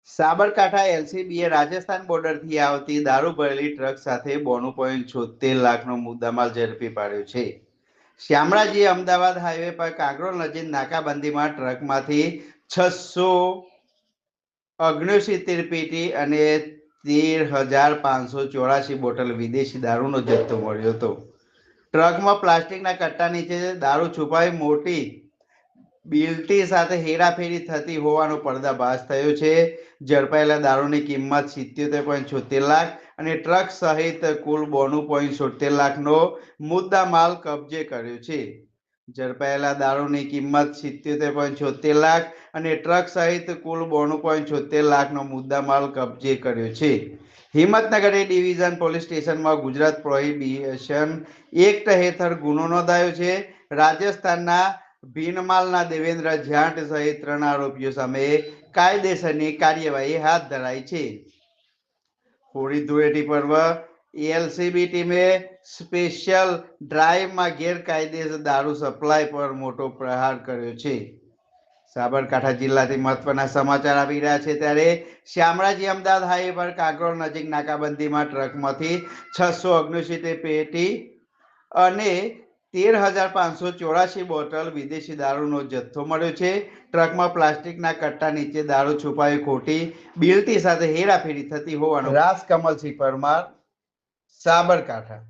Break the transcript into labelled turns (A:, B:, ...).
A: સાબરકાંઠા એલસીબીએ રાજસ્થાન બોર્ડરથી આવતી દારૂ ભરેલી ટ્રક સાથે 92.76 લાખનો મુદ્દામાલ ઝડપી પાડ્યો છે. શામળાજી અમદાવાદ હાઈવે પર કાંકરોલ નજીક નાકાબંધીમાં ટ્રકમાંથી 669 પેટી અને 13,584 બોટલ વિદેશી દારૂનો જથ્થો મળ્યો હતો. ટ્રકમાં પ્લાસ્ટિકના કટ્ટા નીચે દારૂ છુપાવી મોટી બિલ્ટી સાથે હેરાફેરી થતી હોવાનો પર્દાફાશ થયો છે. ઝડપાયેલા દારૂની કિંમત 77.76 લાખ અને ટ્રક સહિત કુલ 92.76 લાખનો મુદ્દામાલ કબજે કર્યો છે. ઝડપાયેલા દારૂની કિંમત 77.76 લાખ અને ટ્રક સહિત કુલ 92.76 લાખનો મુદ્દામાલ કબજે કર્યો છે. હિંમતનગર એ ડિવિઝન પોલીસ સ્ટેશનમાં ગુજરાત પ્રોહિબિશન એક્ટ હેઠળ ગુનો નોંધાયો છે. રાજસ્થાનના ભીનમાલના દેવેન્દ્ર જાટ સહિત 3 આરોપીઓ સામે કાયદેસરની કાર્યવાહી હાથ ધરાઈ છે. હોળી ધૂળેટી પર્વ એલસીબી ટીમે સ્પેશિયલ ડ્રાઈવમાં ગેરકાયદેસર દારૂ સપ્લાય પર મોટો પ્રહાર કર્યો છે. સાબરકાંઠા જિલ્લાથી મહત્વના સમાચાર આવી રહ્યા છે ત્યારે શામળાજી અમદાવાદ હાઈવે પર કાંકરોલ નજીક નાકાબંધીમાં ટ્રકમાંથી 669 પેટી અને 13,584 બોટલ વિદેશી દારૂનો જથ્થો મળ્યો છે. ટ્રકમાં પ્લાસ્ટિકના કટ્ટા નીચે દારૂ છુપાવી ખોટી બિલ્ટી સાથે હેરાફેરી થતી હોવાનું રાજકમલસિંહ પરમાર, સાબરકાંઠા.